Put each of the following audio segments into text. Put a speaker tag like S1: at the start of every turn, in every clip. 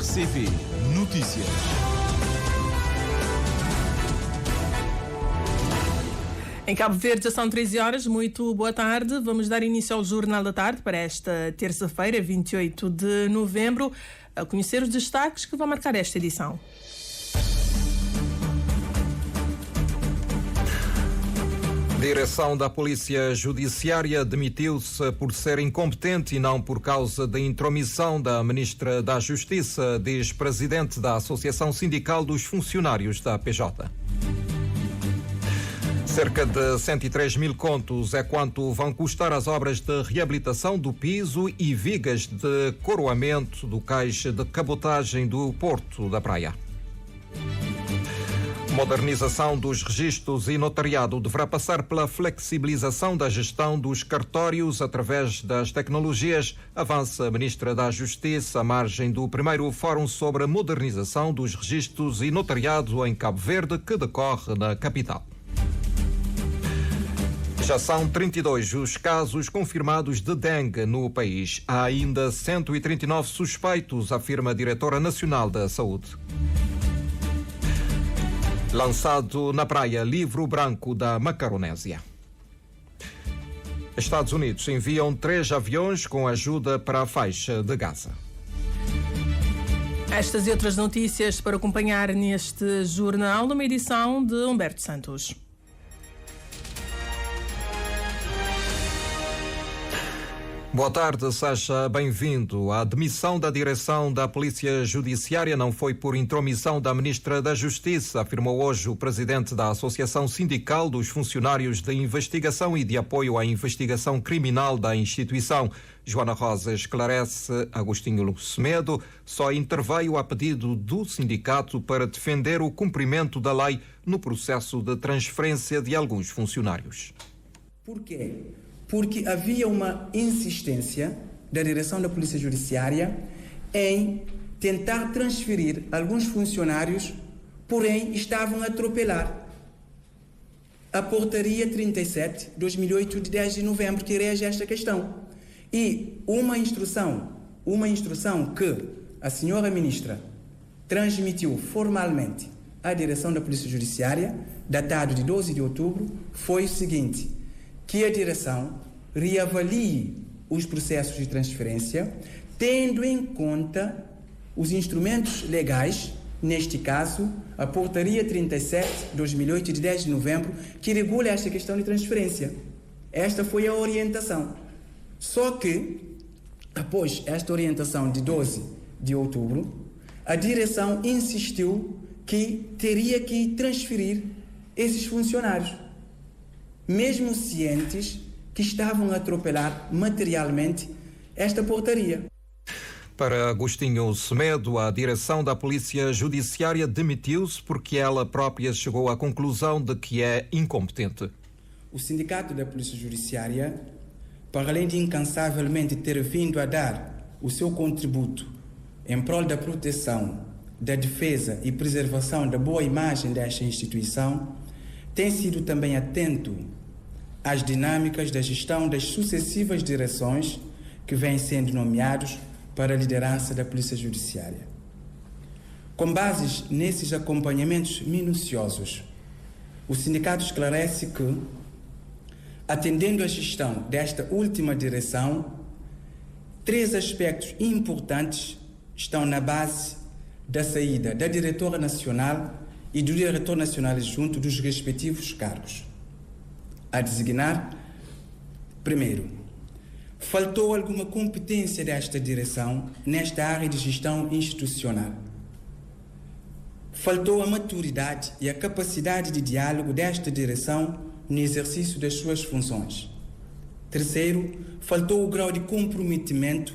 S1: RCP Notícias.
S2: Em Cabo Verde já são 13 horas, muito boa tarde. Vamos dar início ao Jornal da Tarde para esta terça-feira, 28 de novembro, a conhecer os destaques que vão marcar esta edição.
S3: Direção da Polícia Judiciária demitiu-se por ser incompetente e não por causa da intromissão da Ministra da Justiça, diz presidente da Associação Sindical dos Funcionários da PJ. Cerca de 103 mil contos é quanto vão custar as obras de reabilitação do piso e vigas de coroamento do cais de cabotagem do Porto da Praia. Modernização dos registros e notariado deverá passar pela flexibilização da gestão dos cartórios através das tecnologias, avança a Ministra da Justiça à margem do primeiro Fórum sobre a Modernização dos Registros e Notariado em Cabo Verde, que decorre na capital. Já são 32 os casos confirmados de dengue no país. Há ainda 139 suspeitos, afirma a Diretora Nacional da Saúde. Lançado na praia livro branco da Macaronésia. Estados Unidos enviam 3 aviões com ajuda para a faixa de Gaza.
S2: Estas e outras notícias para acompanhar neste jornal, numa edição de Humberto Santos.
S3: Boa tarde, seja bem-vindo. A demissão da direção da Polícia Judiciária não foi por intromissão da Ministra da Justiça, afirmou hoje o presidente da Associação Sindical dos Funcionários de Investigação e de Apoio à Investigação Criminal da instituição. Joana Rosa esclarece, Agostinho Semedo só interveio a pedido do sindicato para defender o cumprimento da lei no processo de transferência de alguns funcionários.
S4: Por quê? Porque havia uma insistência da direção da Polícia Judiciária em tentar transferir alguns funcionários, porém estavam a atropelar a Portaria 37/2008 de 10 de novembro, que rege esta questão. E uma instrução que a senhora ministra transmitiu formalmente à direção da Polícia Judiciária, datado de 12 de outubro, foi o seguinte: que a direção reavalie os processos de transferência, tendo em conta os instrumentos legais, neste caso, a Portaria 37/2008 de 10 de novembro, que regula esta questão de transferência. Esta foi a orientação. Só que, após esta orientação de 12 de outubro, a direção insistiu que teria que transferir esses funcionários, mesmo cientes que estavam a atropelar materialmente esta portaria.
S3: Para Agostinho Semedo, a direção da Polícia Judiciária demitiu-se porque ela própria chegou à conclusão de que é incompetente.
S4: O Sindicato da Polícia Judiciária, para além de incansavelmente ter vindo a dar o seu contributo em prol da proteção, da defesa e preservação da boa imagem desta instituição, tem sido também atento às dinâmicas da gestão das sucessivas direções que vêm sendo nomeados para a liderança da Polícia Judiciária. Com bases nesses acompanhamentos minuciosos, o sindicato esclarece que, atendendo à gestão desta última direção, 3 aspectos importantes estão na base da saída da diretora nacional e do diretor nacional adjunto dos respectivos cargos. A designar, primeiro, faltou alguma competência desta direção nesta área de gestão institucional. Faltou a maturidade e a capacidade de diálogo desta direção no exercício das suas funções. Terceiro, faltou o grau de comprometimento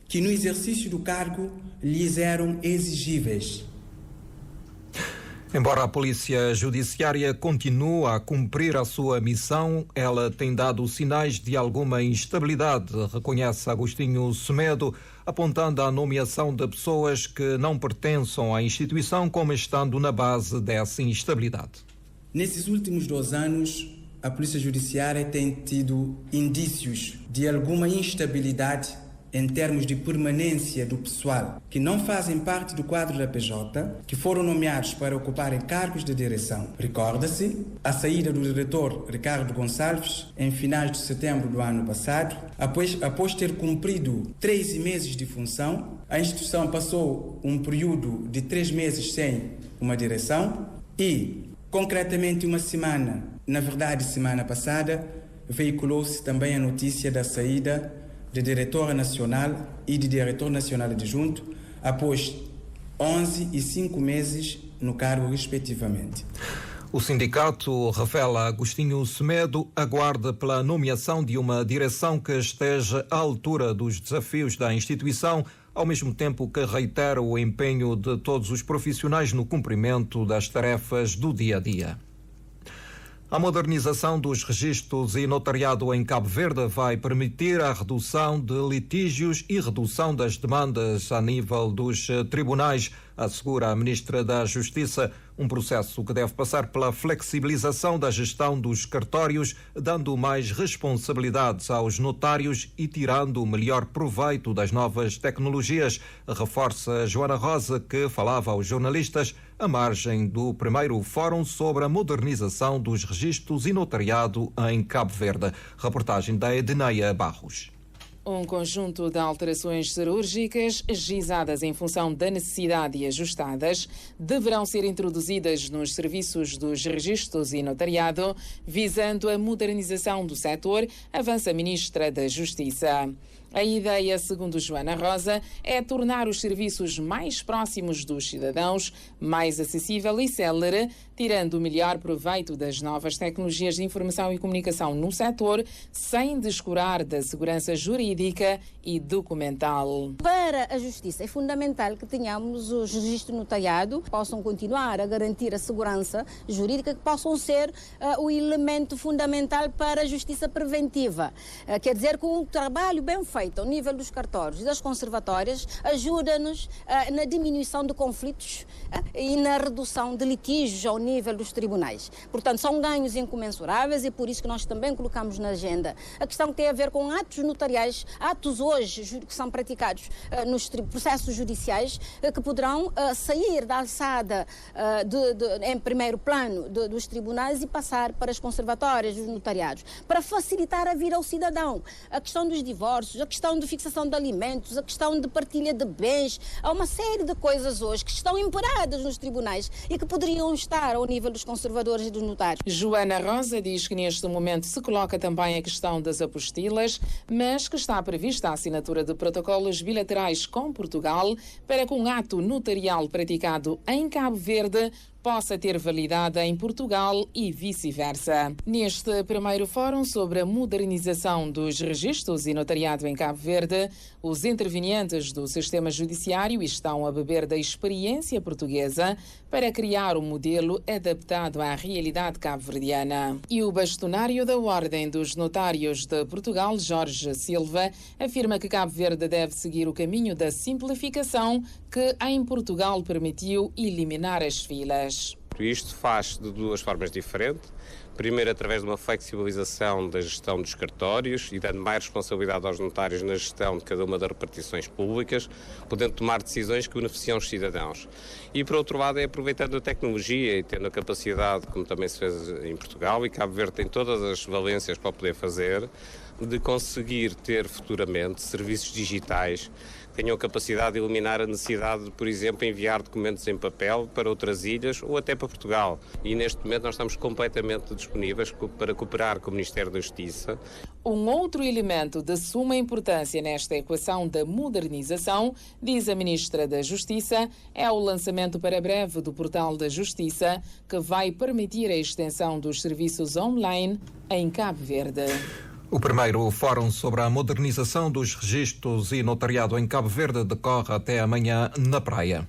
S4: que no exercício do cargo lhes eram exigíveis.
S3: Embora a Polícia Judiciária continue a cumprir a sua missão, ela tem dado sinais de alguma instabilidade, reconhece Agostinho Semedo, apontando a nomeação de pessoas que não pertençam à instituição como estando na base dessa instabilidade.
S4: Nesses últimos 2 anos, a Polícia Judiciária tem tido indícios de alguma instabilidade em termos de permanência do pessoal que não fazem parte do quadro da PJ, que foram nomeados para ocuparem cargos de direção. Recorda-se a saída do diretor Ricardo Gonçalves em finais de setembro do ano passado. Após ter cumprido 13 meses de função, a instituição passou um período de 3 meses sem uma direção e, concretamente, semana passada, veiculou-se também a notícia da saída de diretora nacional e de diretor nacional adjunto após 11 e 5 meses no cargo, respectivamente.
S3: O sindicato revela Agostinho Semedo aguarda pela nomeação de uma direção que esteja à altura dos desafios da instituição, ao mesmo tempo que reitera o empenho de todos os profissionais no cumprimento das tarefas do dia a dia. A modernização dos registros e notariado em Cabo Verde vai permitir a redução de litígios e redução das demandas a nível dos tribunais, assegura a Ministra da Justiça, um processo que deve passar pela flexibilização da gestão dos cartórios, dando mais responsabilidades aos notários e tirando o melhor proveito das novas tecnologias, reforça Joana Rosa, que falava aos jornalistas à margem do primeiro Fórum sobre a modernização dos registros e notariado em Cabo Verde. Reportagem da Edneia Barros.
S5: Um conjunto de alterações cirúrgicas, gizadas em função da necessidade e ajustadas, deverão ser introduzidas nos serviços dos registros e notariado, visando a modernização do setor, avança a Ministra da Justiça. A ideia, segundo Joana Rosa, é tornar os serviços mais próximos dos cidadãos, mais acessível e célere, tirando o melhor proveito das novas tecnologias de informação e comunicação no setor, sem descurar da segurança jurídica e documental.
S6: Para a Justiça é fundamental que tenhamos os registros notariados, que possam continuar a garantir a segurança jurídica, que possam ser o elemento fundamental para a justiça preventiva. Quer dizer que um trabalho bem feito ao nível dos cartórios e das conservatórias ajuda-nos na diminuição de conflitos e na redução de litígios ao nível dos tribunais. Portanto, são ganhos incomensuráveis e por isso que nós também colocamos na agenda a questão que tem a ver com atos notariais, atos hoje que são praticados nos processos judiciais, que poderão sair da alçada em primeiro plano dos tribunais e passar para as conservatórias, dos notariados, para facilitar a vida ao cidadão. A questão dos divórcios, a questão de fixação de alimentos, a questão de partilha de bens, há uma série de coisas hoje que estão imperadas nos tribunais e que poderiam estar ao nível dos conservadores e dos notários.
S5: Joana Rosa diz que neste momento se coloca também a questão das apostilas, mas que está prevista a assinatura de protocolos bilaterais com Portugal para que um ato notarial praticado em Cabo Verde possa ter validade em Portugal e vice-versa. Neste primeiro fórum sobre a modernização dos registros e notariado em Cabo Verde, os intervenientes do sistema judiciário estão a beber da experiência portuguesa para criar um modelo adaptado à realidade cabo-verdiana. E o bastonário da Ordem dos Notários de Portugal, Jorge Silva, afirma que Cabo Verde deve seguir o caminho da simplificação que em Portugal permitiu eliminar as filas.
S7: Isto faz de duas formas diferentes. Primeiro, através de uma flexibilização da gestão dos cartórios e dando mais responsabilidade aos notários na gestão de cada uma das repartições públicas, podendo tomar decisões que beneficiam os cidadãos. E, por outro lado, é aproveitando a tecnologia e tendo a capacidade, como também se fez em Portugal, e Cabo Verde tem todas as valências para poder fazer, de conseguir ter futuramente serviços digitais que tenham a capacidade de eliminar a necessidade de, por exemplo, enviar documentos em papel para outras ilhas ou até para Portugal. E neste momento nós estamos completamente disponíveis para cooperar com o Ministério da Justiça.
S5: Um outro elemento de suma importância nesta equação da modernização, diz a Ministra da Justiça, é o lançamento para breve do Portal da Justiça, que vai permitir a extensão dos serviços online em Cabo Verde.
S3: O primeiro Fórum sobre a modernização dos registros e notariado em Cabo Verde decorre até amanhã na praia.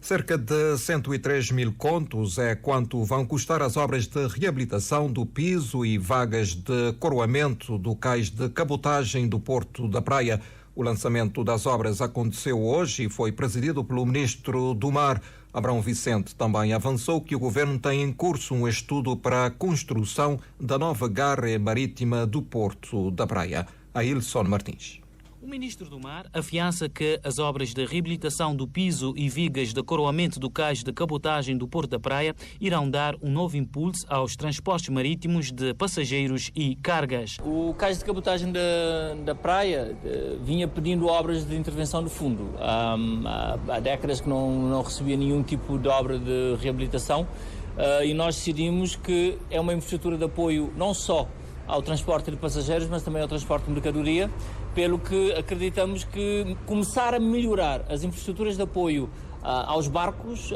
S3: Cerca de 103 mil contos é quanto vão custar as obras de reabilitação do piso e vagas de coroamento do cais de cabotagem do Porto da Praia. O lançamento das obras aconteceu hoje e foi presidido pelo Ministro do Mar. Abrão Vicente também avançou que o governo tem em curso um estudo para a construção da nova garra marítima do Porto da Praia. Ailson Martins.
S8: O Ministro do Mar afiança que as obras de reabilitação do piso e vigas de coroamento do cais de cabotagem do Porto da Praia irão dar um novo impulso aos transportes marítimos de passageiros e cargas.
S9: O cais de cabotagem da praia vinha pedindo obras de intervenção do fundo. Há décadas que não recebia nenhum tipo de obra de reabilitação e nós decidimos que é uma infraestrutura de apoio não só ao transporte de passageiros, mas também ao transporte de mercadoria, pelo que acreditamos que começar a melhorar as infraestruturas de apoio aos barcos,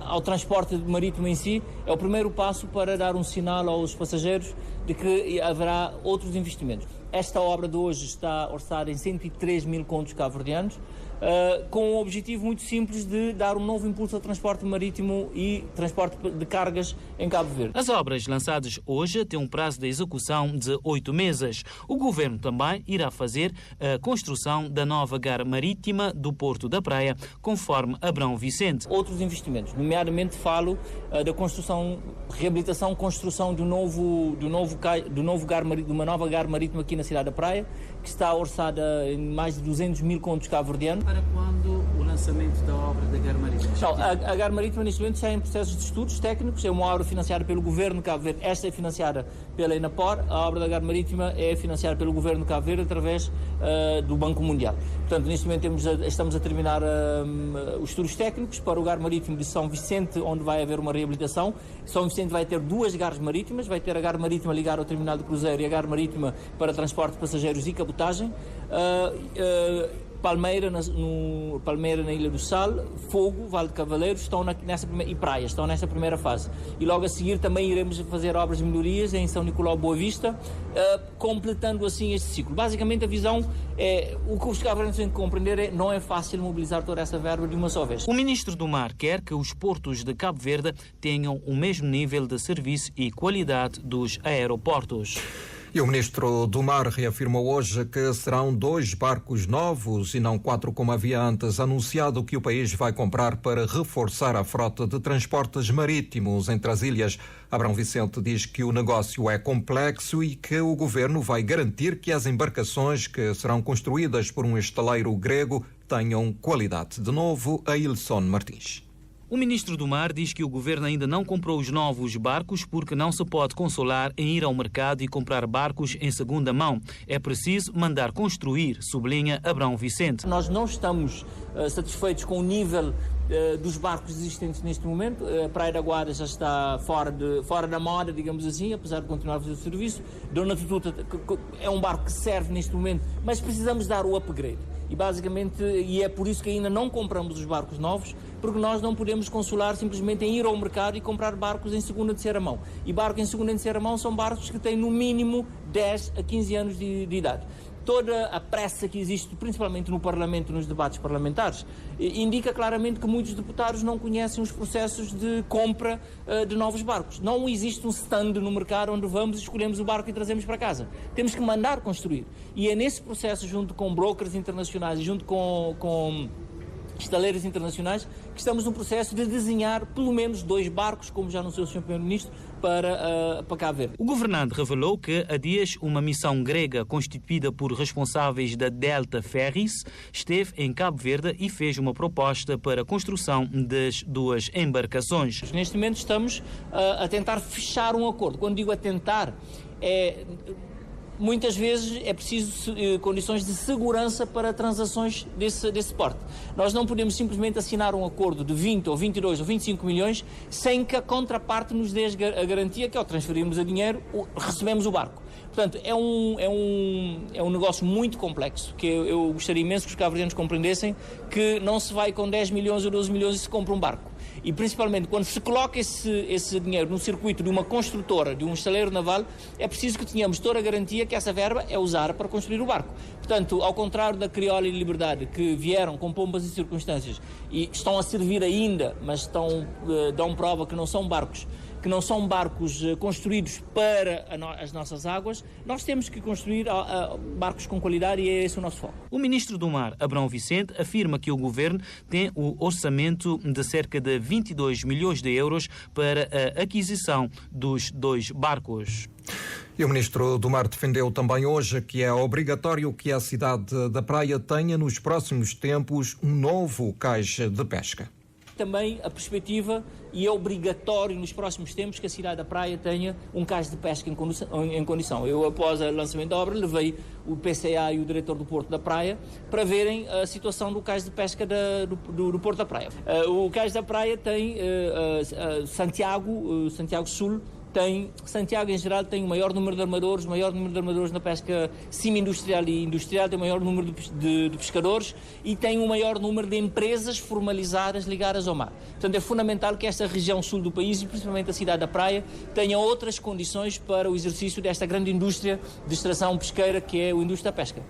S9: ao transporte marítimo em si, é o primeiro passo para dar um sinal aos passageiros de que haverá outros investimentos. Esta obra de hoje está orçada em 103 mil contos cabo-verdianos, com um objetivo muito simples de dar um novo impulso ao transporte marítimo e transporte de cargas em Cabo Verde.
S8: As obras lançadas hoje têm um prazo de execução de 8 meses. O Governo também irá fazer a construção da nova gar marítima do Porto da Praia, conforme Abrão Vicente.
S9: Outros investimentos, nomeadamente falo da construção, reabilitação, construção de uma nova gar marítima aqui na cidade da Praia, que está orçada em mais de 200 mil contos cabo-verdianos.
S8: Para quando o lançamento da obra da gar marítima?
S9: A gar marítima neste momento está em processos de estudos técnicos, é uma obra financiada pelo Governo de Cabo Verde, esta é financiada pela Enapor, a obra da gar marítima é financiada pelo Governo de Cabo Verde através do Banco Mundial. Portanto, neste momento estamos a terminar os estudos técnicos para o gar marítimo de São Vicente, onde vai haver uma reabilitação. São Vicente vai ter 2 gares marítimas, vai ter a gar marítima ligada ao terminal de cruzeiro e a gar marítima para transporte de passageiros e cabotagem. Palmeira na Ilha do Sal, Fogo, Vale de Cavaleiros e Praias estão nessa primeira fase. E logo a seguir também iremos fazer obras de melhorias em São Nicolau Boa Vista, completando assim este ciclo. Basicamente a visão é, o que os cabo-verdianos têm que compreender não é fácil mobilizar toda essa verba de uma só vez.
S8: O Ministro do Mar quer que os portos de Cabo Verde tenham o mesmo nível de serviço e qualidade dos aeroportos.
S3: E o Ministro do Mar reafirmou hoje que serão 2 barcos novos e não 4 como havia antes anunciado que o país vai comprar para reforçar a frota de transportes marítimos entre as ilhas. Abrão Vicente diz que o negócio é complexo e que o Governo vai garantir que as embarcações que serão construídas por um estaleiro grego tenham qualidade. De novo, a Ilson Martins.
S8: O Ministro do Mar diz que o Governo ainda não comprou os novos barcos porque não se pode consolar em ir ao mercado e comprar barcos em segunda mão. É preciso mandar construir, sublinha Abrão Vicente.
S9: Nós não estamos satisfeitos com o nível dos barcos existentes neste momento. A Praia da Guarda já está fora da moda, digamos assim, apesar de continuar a fazer o serviço. Dona Tututa é um barco que serve neste momento, mas precisamos dar o upgrade. E basicamente, é por isso que ainda não compramos os barcos novos, porque nós não podemos consolar simplesmente em ir ao mercado e comprar barcos em segunda e terceira mão. E barcos em segunda e terceira mão são barcos que têm no mínimo 10 a 15 anos de idade. Toda a pressa que existe, principalmente no Parlamento, nos debates parlamentares, indica claramente que muitos deputados não conhecem os processos de compra de novos barcos. Não existe um stand no mercado onde vamos, escolhemos o barco e trazemos para casa. Temos que mandar construir. E é nesse processo, junto com brokers internacionais e junto com estaleiros internacionais, que estamos no processo de desenhar pelo menos 2 barcos, como já anunciou o Sr. Primeiro-Ministro, para Cabo Verde.
S8: O governante revelou que há dias uma missão grega constituída por responsáveis da Delta Ferries esteve em Cabo Verde e fez uma proposta para a construção das 2 embarcações.
S9: Neste momento estamos a tentar fechar um acordo. Quando digo a tentar, muitas vezes é preciso condições de segurança para transações desse porte. Nós não podemos simplesmente assinar um acordo de 20 ou 22 ou 25 milhões sem que a contraparte nos dê a garantia que ao transferirmos o dinheiro recebemos o barco. Portanto, é um negócio muito complexo, que eu gostaria imenso que os cabo-verdianos compreendessem que não se vai com 10 milhões ou 12 milhões e se compra um barco. E principalmente quando se coloca esse dinheiro no circuito de uma construtora, de um estaleiro naval, é preciso que tenhamos toda a garantia que essa verba é usada para construir o barco. Portanto, ao contrário da Criolla e Liberdade, que vieram com pompas e circunstâncias e estão a servir ainda, mas dão prova que não são barcos construídos para as nossas águas, nós temos que construir barcos com qualidade e é esse o nosso foco.
S8: O Ministro do Mar, Abrão Vicente, afirma que o Governo tem o orçamento de cerca de 22 milhões de euros para a aquisição dos 2 barcos.
S3: E o Ministro do Mar defendeu também hoje que é obrigatório que a cidade da Praia tenha nos próximos tempos um novo cais de pesca.
S9: Também a perspectiva, e é obrigatório nos próximos tempos, que a cidade da Praia tenha um cais de pesca em condição. Eu, após o lançamento da obra, levei o PCA e o diretor do Porto da Praia para verem a situação do cais de pesca do Porto da Praia. O cais da Praia tem Santiago Sul. Santiago, em geral, tem o maior número de armadores, na pesca semi-industrial e industrial, tem o maior número de pescadores e tem o maior número de empresas formalizadas ligadas ao mar. Portanto, é fundamental que esta região sul do país, e principalmente a cidade da Praia, tenha outras condições para o exercício desta grande indústria de extração pesqueira, que é a indústria da pesca.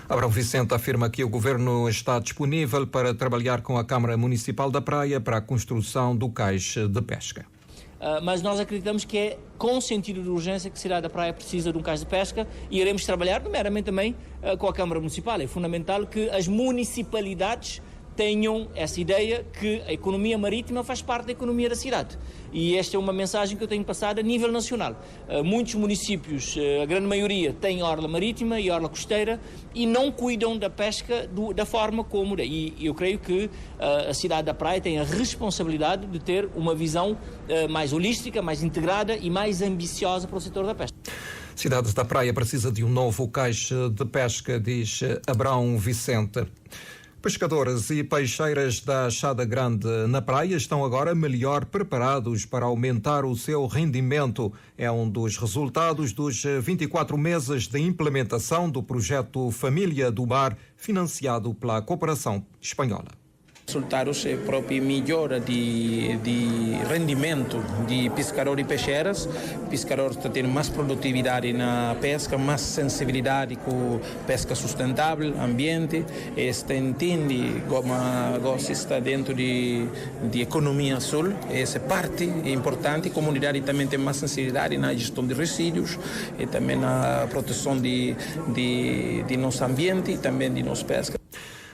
S3: Abrão Vicente afirma que o Governo está disponível para trabalhar com a Câmara Municipal da Praia para a construção do cais de pesca.
S9: Mas nós acreditamos que é com sentido de urgência que a cidade da Praia precisa de um cais de pesca e iremos trabalhar, primeiramente, também com a Câmara Municipal. É fundamental que as municipalidades tenham essa ideia que a economia marítima faz parte da economia da cidade. E esta é uma mensagem que eu tenho passado a nível nacional. Muitos municípios, a grande maioria, têm orla marítima e orla costeira e não cuidam da pesca da forma como... E eu creio que a cidade da Praia tem a responsabilidade de ter uma visão mais holística, mais integrada e mais ambiciosa para o setor da pesca.
S3: Cidade da Praia precisa de um novo cais de pesca, diz Abrão Vicente. Pescadores e peixeiras da Chada Grande na Praia estão agora melhor preparados para aumentar o seu rendimento. É um dos resultados dos 24 meses de implementação do projeto Família do Mar, financiado pela Cooperação Espanhola.
S10: Resultados é própria melhora de rendimento de pescadores e peixeiras. Pescadores estão tendo mais produtividade na pesca, mais sensibilidade com pesca sustentável, ambiente. Este entende como está dentro de economia sul. Essa é parte importante. A comunidade também tem mais sensibilidade na gestão de resíduos e também na proteção de nosso ambiente e também de nossa pesca.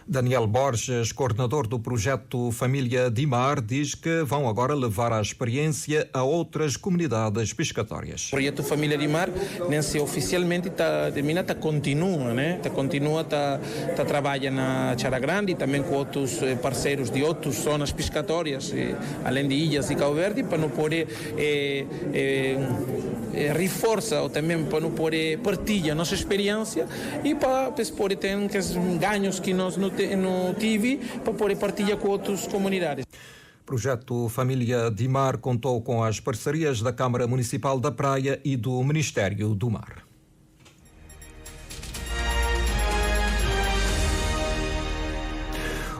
S3: Daniel Borges, coordenador do projeto Família de Mar, diz que vão agora levar a experiência a outras comunidades pescatórias.
S10: O projeto Família de Mar, nem se oficialmente continua, né? Está trabalha na Chada Grande e também com outros parceiros de outras zonas pescatórias, além de ilhas de Cabo Verde, para não poder reforçar ou também para não poder partilhar nossa experiência e para poder ter ganhos que nós não tive para poder partilhar com outras comunidades.
S3: O projeto Família de Mar contou com as parcerias da Câmara Municipal da Praia e do Ministério do Mar.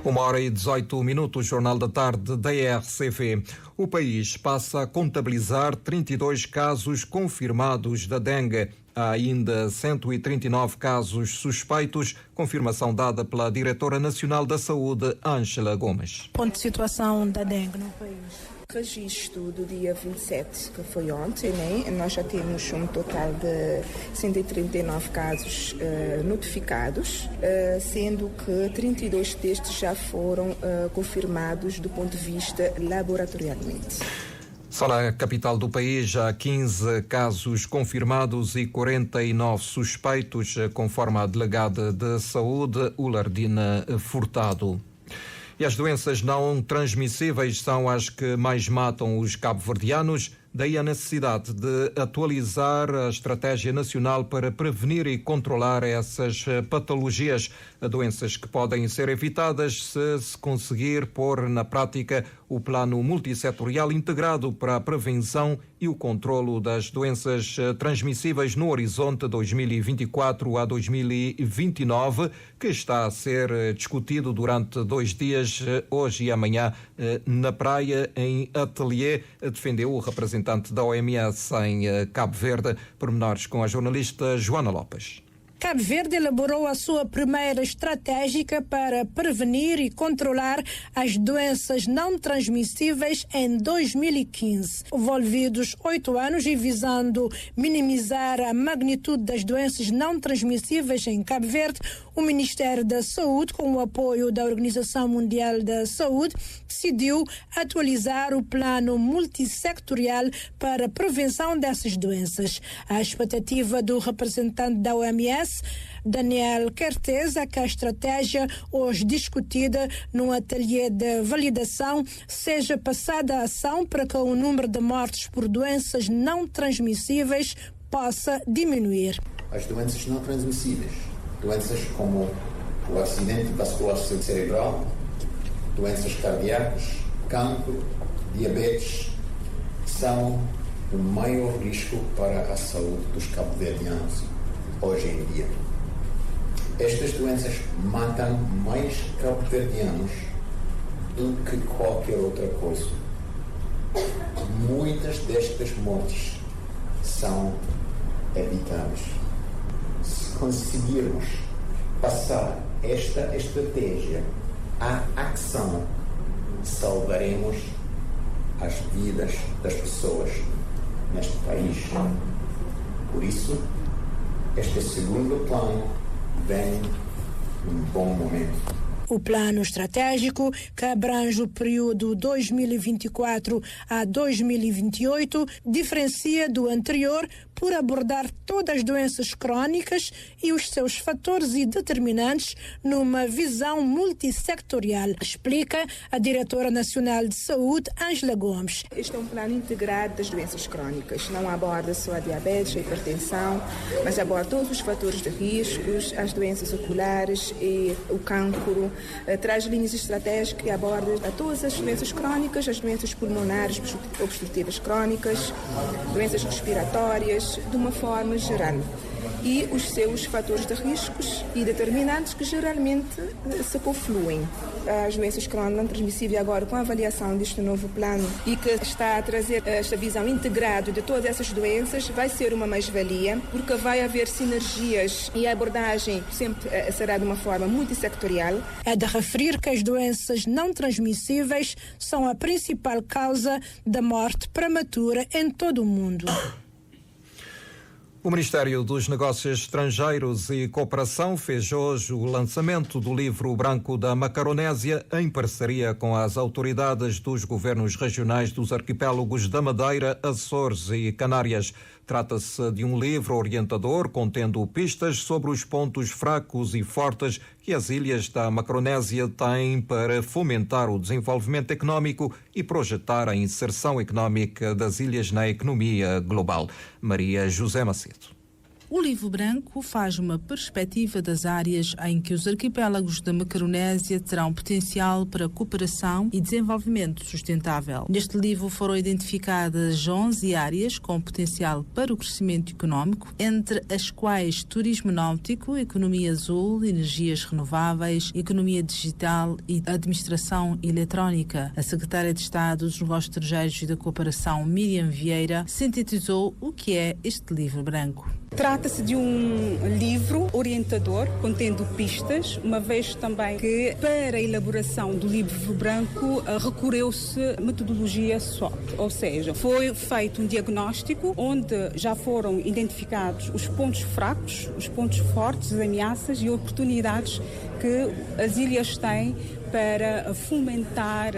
S3: Uma hora e 18 minutos, Jornal da Tarde da RCV. O país passa a contabilizar 32 casos confirmados da dengue. Há ainda 139 casos suspeitos, confirmação dada pela Diretora Nacional da Saúde, Ângela Gomes.
S11: Ponto de situação da dengue no país.
S12: Registro do dia 27, que foi ontem, né? Nós já temos um total de 139 casos notificados, sendo que 32 destes já foram confirmados do ponto de vista laboratorialmente.
S3: Só na capital do país há 15 casos confirmados e 49 suspeitos, conforme a delegada de saúde, Ulardina Furtado. E as doenças não transmissíveis são as que mais matam os cabo-verdianos, daí a necessidade de atualizar a estratégia nacional para prevenir e controlar essas patologias, doenças que podem ser evitadas se conseguir pôr na prática o plano multissetorial integrado para a prevenção e o controlo das doenças transmissíveis no horizonte 2024 a 2029, que está a ser discutido durante 2 dias, hoje e amanhã, na Praia, em Atelier, defendeu o representante da OMS em Cabo Verde. Pormenores com a jornalista Joana Lopes.
S11: Cabo Verde elaborou a sua primeira estratégia para prevenir e controlar as doenças não transmissíveis em 2015. Envolvidos 8 anos e visando minimizar a magnitude das doenças não transmissíveis em Cabo Verde, O Ministério da Saúde, com o apoio da Organização Mundial da Saúde, decidiu atualizar o plano multissectorial para a prevenção dessas doenças. A expectativa do representante da OMS, Daniel Kertész, é que a estratégia hoje discutida num ateliê de validação seja passada a ação para que o número de mortes por doenças não transmissíveis possa diminuir.
S13: As doenças não transmissíveis, doenças como o acidente vascular cerebral, doenças cardíacas, cancro, diabetes, são o maior risco para a saúde dos cabo-verdianos hoje em dia. Estas doenças matam mais cabo-verdianos do que qualquer outra coisa. Muitas destas mortes são evitáveis. Se conseguirmos passar esta estratégia à ação, salvaremos as vidas das pessoas neste país. Por isso, este segundo plano vem num bom momento.
S11: O plano estratégico, que abrange o período 2024 a 2028, diferencia do anterior por abordar todas as doenças crónicas e os seus fatores e determinantes numa visão multissectorial, explica a diretora nacional de saúde, Ângela Gomes.
S12: Este é um plano integrado das doenças crónicas. Não aborda só a diabetes, a hipertensão, mas aborda todos os fatores de riscos, as doenças oculares e o cancro. Traz linhas estratégicas que abordam a todas as doenças crónicas, as doenças pulmonares obstrutivas crónicas, doenças respiratórias, de uma forma geral. E os seus fatores de riscos e determinantes que geralmente se confluem. As doenças crónicas não transmissíveis agora, com a avaliação deste novo plano e que está a trazer esta visão integrada de todas essas doenças, vai ser uma mais-valia, porque vai haver sinergias e a abordagem sempre será de uma forma multissectorial.
S11: É de referir que as doenças não transmissíveis são a principal causa da morte prematura em todo o mundo.
S3: O Ministério dos Negócios Estrangeiros e Cooperação fez hoje o lançamento do livro branco da Macaronésia em parceria com as autoridades dos governos regionais dos arquipélagos da Madeira, Açores e Canárias. Trata-se de um livro orientador contendo pistas sobre os pontos fracos e fortes que as ilhas da Macaronésia têm para fomentar o desenvolvimento económico e projetar a inserção económica das ilhas na economia global. Maria José Macedo.
S14: O livro branco faz uma perspectiva das áreas em que os arquipélagos da Macaronésia terão potencial para cooperação e desenvolvimento sustentável. Neste livro foram identificadas 11 áreas com potencial para o crescimento económico, entre as quais turismo náutico, economia azul, energias renováveis, economia digital e administração eletrónica. A secretária de Estado dos Negócios Estrangeiros e da Cooperação, Miriam Vieira, sintetizou o que é este livro branco.
S15: Trata-se de um livro orientador, contendo pistas, uma vez também que para a elaboração do livro branco recorreu-se metodologia SWOT, ou seja, foi feito um diagnóstico onde já foram identificados os pontos fracos, os pontos fortes, as ameaças e oportunidades que as ilhas têm para fomentar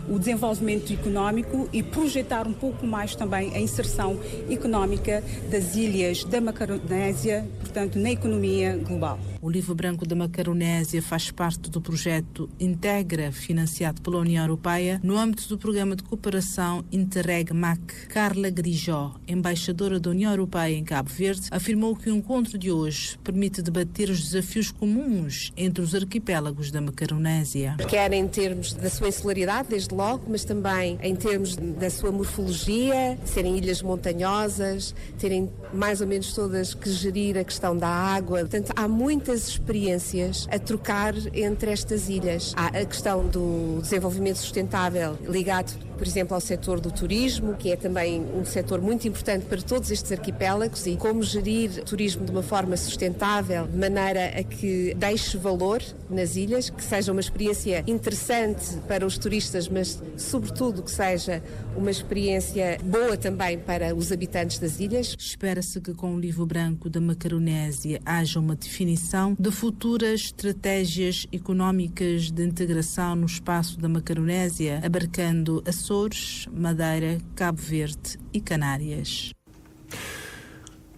S15: o desenvolvimento económico e projetar um pouco mais também a inserção económica das ilhas da Macaronésia, portanto, na economia global.
S14: O livro branco da Macaronésia faz parte do projeto Integra, financiado pela União Europeia, no âmbito do programa de cooperação Interreg-MAC. Carla Grijó, embaixadora da União Europeia em Cabo Verde, afirmou que o encontro de hoje permite debater os desafios comuns entre os arquipélagos da Macaronésia.
S16: Quer em termos da sua insularidade, desde logo, mas também em termos da sua morfologia, serem ilhas montanhosas, terem mais ou menos todas que gerir a questão da água. Portanto, há muitas experiências a trocar entre estas ilhas. Há a questão do desenvolvimento sustentável ligado por exemplo, ao setor do turismo, que é também um setor muito importante para todos estes arquipélagos, e como gerir o turismo de uma forma sustentável, de maneira a que deixe valor nas ilhas, que seja uma experiência interessante para os turistas, mas sobretudo que seja uma experiência boa também para os habitantes das ilhas.
S14: Espera-se que com o livro branco da Macaronésia haja uma definição de futuras estratégias económicas de integração no espaço da Macaronésia, abarcando Açores, Madeira, Cabo Verde e Canárias.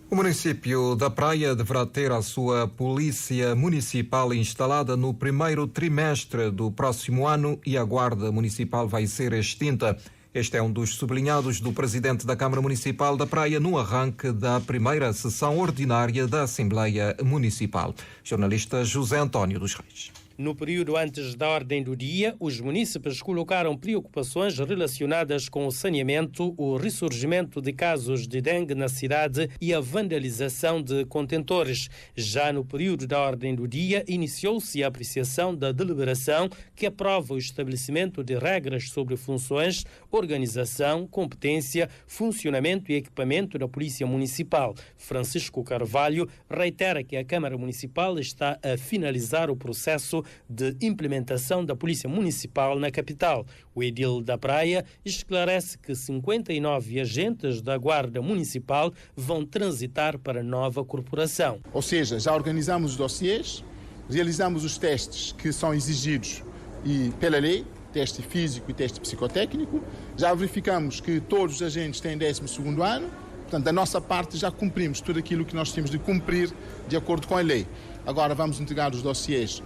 S3: O município da Praia deverá ter a sua polícia municipal instalada no primeiro trimestre do próximo ano e a guarda municipal vai ser extinta. Este é um dos sublinhados do presidente da Câmara Municipal da Praia no arranque da primeira sessão ordinária da Assembleia Municipal. Jornalista José António dos Reis.
S17: No período antes da ordem do dia, os munícipes colocaram preocupações relacionadas com o saneamento, o ressurgimento de casos de dengue na cidade e a vandalização de contentores. Já no período da ordem do dia, iniciou-se a apreciação da deliberação que aprova o estabelecimento de regras sobre funções, organização, competência, funcionamento e equipamento da Polícia Municipal. Francisco Carvalho reitera que a Câmara Municipal está a finalizar o processo de implementação da Polícia Municipal na capital. O edil da Praia esclarece que 59 agentes da Guarda Municipal vão transitar para a nova corporação.
S18: Ou seja, já organizamos os dossiês, realizamos os testes que são exigidos pela lei, teste físico e teste psicotécnico, já verificamos que todos os agentes têm 12º ano, portanto, da nossa parte já cumprimos tudo aquilo que nós temos de cumprir de acordo com a lei. Agora vamos entregar os dossiês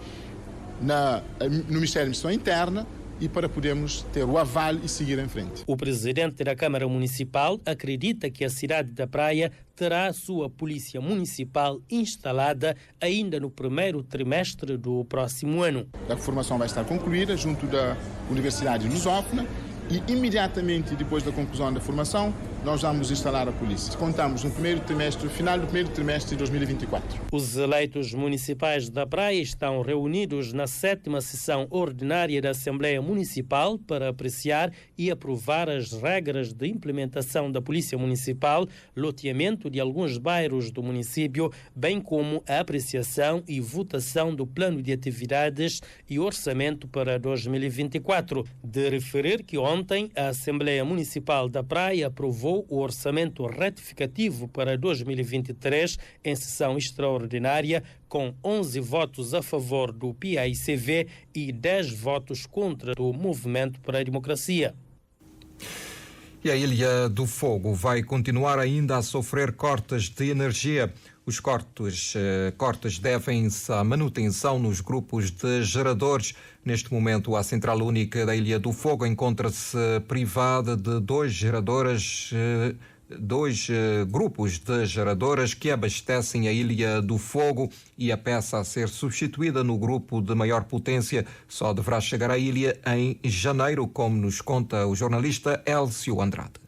S18: no Ministério da Missão Interna e para podermos ter o aval e seguir em frente.
S17: O presidente da Câmara Municipal acredita que a cidade da Praia terá a sua polícia municipal instalada ainda no primeiro trimestre do próximo ano.
S18: A formação vai estar concluída junto da Universidade Lusófona e imediatamente depois da conclusão da formação nós vamos instalar a polícia. Contamos no final do primeiro trimestre de 2024.
S17: Os eleitos municipais da Praia estão reunidos na 7ª sessão ordinária da Assembleia Municipal para apreciar e aprovar as regras de implementação da Polícia Municipal, loteamento de alguns bairros do município, bem como a apreciação e votação do plano de atividades e orçamento para 2024. De referir que ontem a Assembleia Municipal da Praia aprovou o orçamento retificativo para 2023 em sessão extraordinária, com 11 votos a favor do PAICV e 10 votos contra do Movimento para a Democracia.
S3: E a Ilha do Fogo vai continuar ainda a sofrer cortes de energia. Os cortes devem-se à manutenção nos grupos de geradores. Neste momento, a Central Única da Ilha do Fogo encontra-se privada de dois grupos de geradoras que abastecem a Ilha do Fogo e a peça a ser substituída no grupo de maior potência só deverá chegar à ilha em janeiro, como nos conta o jornalista Elcio Andrade.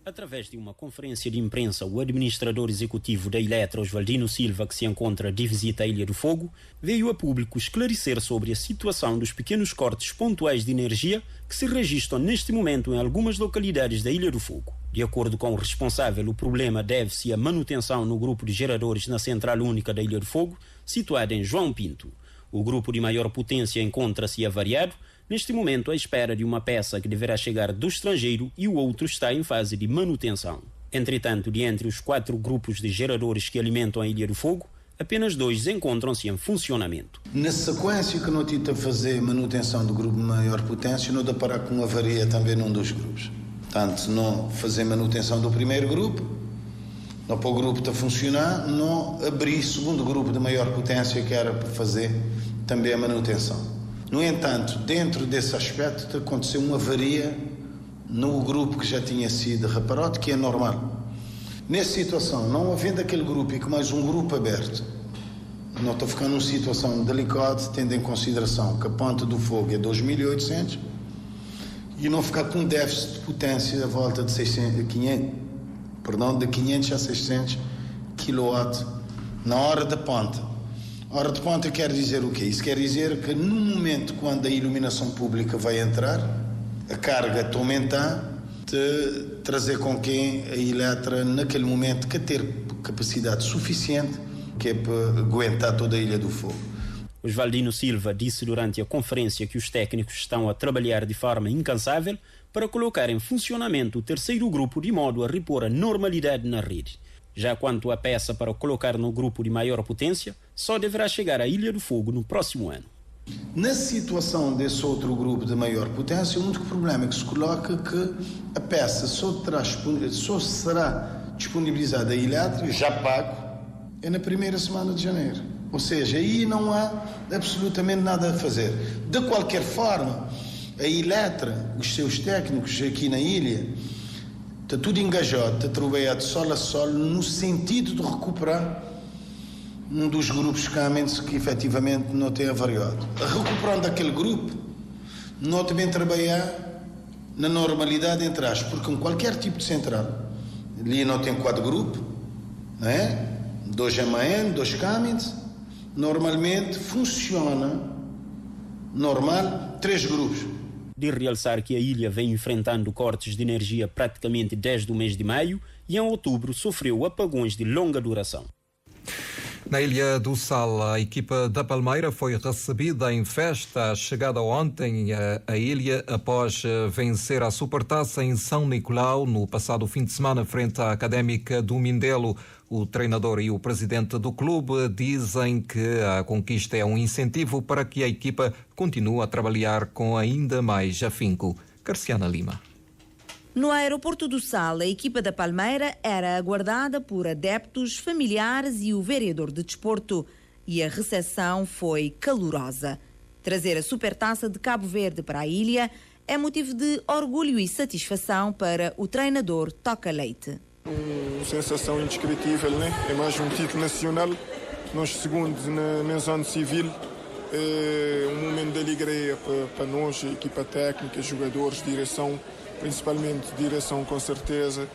S19: Através de uma conferência de imprensa, o administrador executivo da Eletra, Oswaldino Silva, que se encontra de visita à Ilha do Fogo, veio a público esclarecer sobre a situação dos pequenos cortes pontuais de energia que se registram neste momento em algumas localidades da Ilha do Fogo. De acordo com o responsável, o problema deve-se à manutenção no grupo de geradores na Central Única da Ilha do Fogo, situada em João Pinto. O grupo de maior potência encontra-se avariado, neste momento à espera de uma peça que deverá chegar do estrangeiro e o outro está em fase de manutenção. Entretanto, de entre os 4 grupos de geradores que alimentam a Ilha do Fogo, apenas 2 encontram-se em funcionamento.
S20: Na sequência que não tenta fazer manutenção do grupo de maior potência, não dá para com avaria também num dos grupos. Portanto, não fazer manutenção do primeiro grupo, não para o grupo está a funcionar, não abrir segundo grupo de maior potência que era para fazer também a manutenção. No entanto, dentro desse aspecto, aconteceu uma avaria no grupo que já tinha sido reparado, que é normal. Nessa situação, não havendo aquele grupo e com mais um grupo aberto, não está ficando numa situação delicada, tendo em consideração que a ponta do fogo é 2.800 e não ficar com um déficit de potência à volta de 500 a 600 kW na hora da ponta. Hora de ponta quer dizer o quê? Isso quer dizer que no momento quando a iluminação pública vai entrar, a carga te aumentar, de trazer com quem a Eletra, naquele momento, quer ter capacidade suficiente que é para aguentar toda a Ilha do Fogo.
S19: Oswaldino Silva disse durante a conferência que os técnicos estão a trabalhar de forma incansável para colocar em funcionamento o terceiro grupo de modo a repor a normalidade na rede. Já quanto à peça para colocar no grupo de maior potência, só deverá chegar à Ilha do Fogo no próximo ano.
S20: Na situação desse outro grupo de maior potência, o único problema que se coloca é que a peça só será disponibilizada a Eletra, já pago, é na primeira semana de janeiro. Ou seja, aí não há absolutamente nada a fazer. De qualquer forma, a Eletra, os seus técnicos aqui na ilha, está tudo engajado, está trabalhado de sol a sol no sentido de recuperar um dos grupos que efetivamente não tem avariado. Recuperando aquele grupo, nós também trabalhar na normalidade entre aspas, porque em qualquer tipo de central, ali não tem 4 grupos, não é? 2 MAN, 2 Cummins, normalmente funciona normal 3 grupos.
S19: De realçar que a ilha vem enfrentando cortes de energia praticamente desde o mês de maio e em outubro sofreu apagões de longa duração.
S3: Na Ilha do Sal, a equipa da Palmeira foi recebida em festa, chegada ontem à ilha após vencer a Supertaça em São Nicolau no passado fim de semana frente à Académica do Mindelo. O treinador e o presidente do clube dizem que a conquista é um incentivo para que a equipa continue a trabalhar com ainda mais afinco. Carciana Lima.
S21: No aeroporto do Sal, a equipa da Palmeira era aguardada por adeptos, familiares e o vereador de desporto. E a recepção foi calorosa. Trazer a Supertaça de Cabo Verde para a ilha é motivo de orgulho e satisfação para o treinador Toca Leite.
S22: Uma sensação indescritível, né? É mais um título nacional. Nós segundos na zona civil. É um momento de alegria para nós, a equipa técnica, jogadores, direção, principalmente direção com certeza,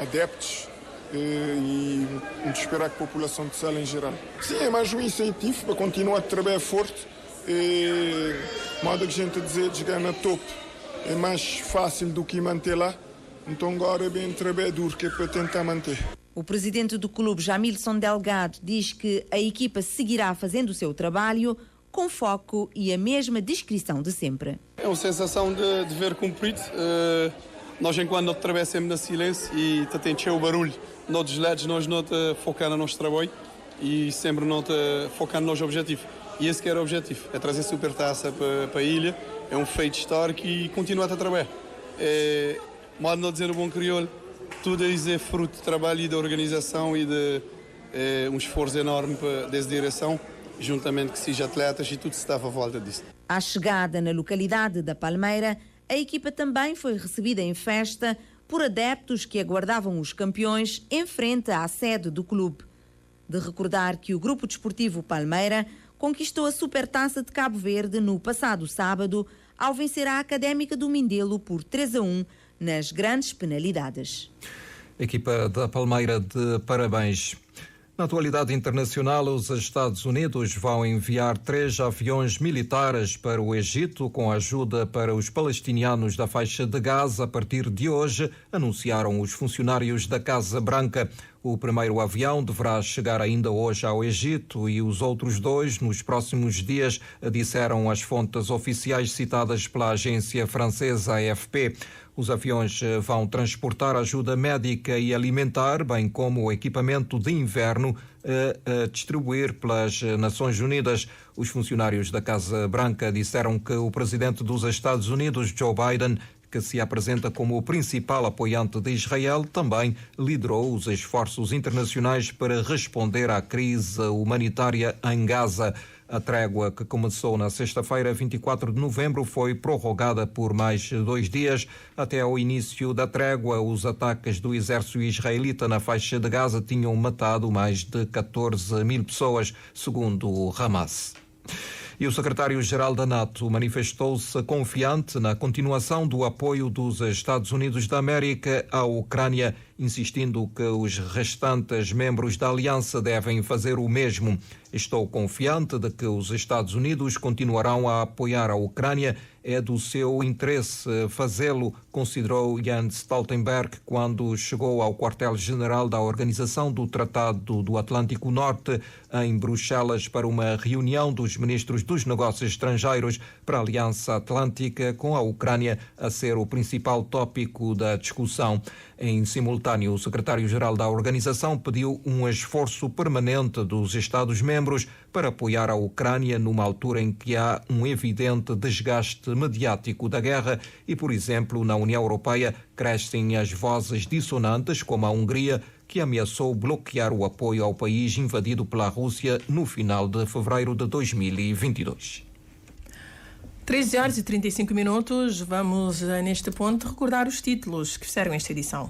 S22: adeptos e esperar que a população de Sal em geral. Sim, é mais um incentivo para continuar a trabalhar forte. Modo que a gente dizer, chegar na top é mais fácil do que manter lá. Então agora é bem trabalhar duro que é para tentar manter.
S21: O presidente do clube, Jamilson Delgado, diz que a equipa seguirá fazendo o seu trabalho com foco e a mesma descrição de sempre.
S23: É uma sensação de dever cumprido. Nós, enquanto não trabalhamos sempre na silêncio e tem encher o barulho, não desledes, nós não te focar no nosso trabalho e sempre não te focar no nosso objetivo. E esse que era o objetivo, é trazer Supertaça para a ilha, é um feito histórico e continuar a trabalhar. Modo não dizer o bom crioulo, tudo isso é fruto de trabalho e da organização e de um esforço enorme dessa direção, juntamente com esses atletas e tudo se estava à volta disso.
S21: À chegada na localidade da Palmeira, a equipa também foi recebida em festa por adeptos que aguardavam os campeões em frente à sede do clube. De recordar que o Grupo Desportivo Palmeira conquistou a Supertaça de Cabo Verde no passado sábado ao vencer a Académica do Mindelo por 3-1 nas grandes penalidades.
S3: Equipa da Palmeira de parabéns. Na atualidade internacional, os Estados Unidos vão enviar 3 aviões militares para o Egito com ajuda para os palestinianos da faixa de Gaza a partir de hoje, anunciaram os funcionários da Casa Branca. O primeiro avião deverá chegar ainda hoje ao Egito e os outros 2 nos próximos dias, disseram as fontes oficiais citadas pela agência francesa AFP. Os aviões vão transportar ajuda médica e alimentar, bem como equipamento de inverno a distribuir pelas Nações Unidas. Os funcionários da Casa Branca disseram que o presidente dos Estados Unidos, Joe Biden, que se apresenta como o principal apoiante de Israel, também liderou os esforços internacionais para responder à crise humanitária em Gaza. A trégua, que começou na sexta-feira, 24 de novembro, foi prorrogada por mais 2 dias. Até ao início da trégua, os ataques do exército israelita na faixa de Gaza tinham matado mais de 14 mil pessoas, segundo o Hamas. E o secretário-geral da NATO manifestou-se confiante na continuação do apoio dos Estados Unidos da América à Ucrânia insistindo que os restantes membros da aliança devem fazer o mesmo. Estou confiante de que os Estados Unidos continuarão a apoiar a Ucrânia. É do seu interesse fazê-lo, considerou Jens Stoltenberg quando chegou ao quartel-general da Organização do Tratado do Atlântico Norte, em Bruxelas, para uma reunião dos ministros dos negócios estrangeiros para a Aliança Atlântica, com a Ucrânia a ser o principal tópico da discussão. Em simultâneo, o secretário-geral da organização pediu um esforço permanente dos Estados-membros para apoiar a Ucrânia numa altura em que há um evidente desgaste mediático da guerra e, por exemplo, na União Europeia crescem as vozes dissonantes, como a Hungria, que ameaçou bloquear o apoio ao país invadido pela Rússia no final de fevereiro de 2022.
S1: 13h35. Vamos, neste ponto, recordar os títulos que fizeram esta edição.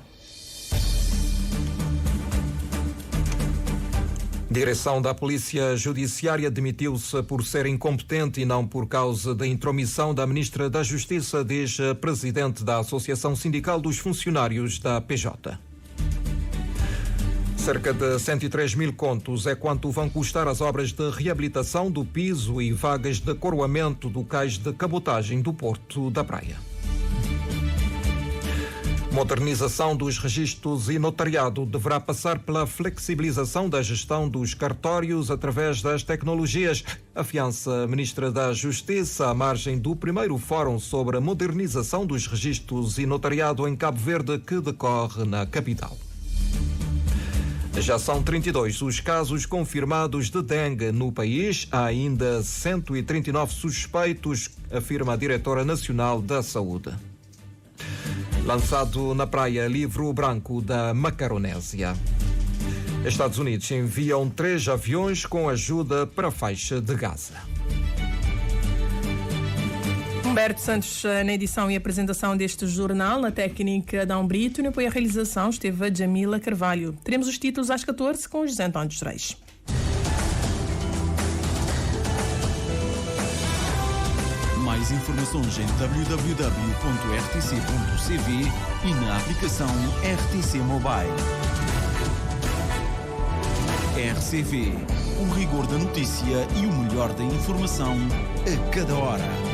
S3: Direção da Polícia Judiciária demitiu-se por ser incompetente e não por causa da intromissão da Ministra da Justiça, diz a presidente da Associação Sindical dos Funcionários da PJ. Cerca de 103 mil contos é quanto vão custar as obras de reabilitação do piso e vagas de coroamento do cais de cabotagem do Porto da Praia. Modernização dos registros e notariado deverá passar pela flexibilização da gestão dos cartórios através das tecnologias, afiança a Ministra da Justiça à margem do primeiro Fórum sobre a modernização dos registros e notariado em Cabo Verde, que decorre na capital. Já são 32 os casos confirmados de dengue no país. Há ainda 139 suspeitos, afirma a diretora nacional da Saúde. Lançado na praia livro branco da Macaronésia. Estados Unidos enviam 3 aviões com ajuda para a faixa de Gaza.
S1: Humberto Santos na edição e apresentação deste jornal, na técnica Adão Brito, e no apoio à realização esteve a Jamila Carvalho. Teremos os títulos às 14 com José António dos Reis.
S2: Mais informações em www.rtc.cv e na aplicação RTC Mobile. RCV, o rigor da notícia e o melhor da informação a cada hora.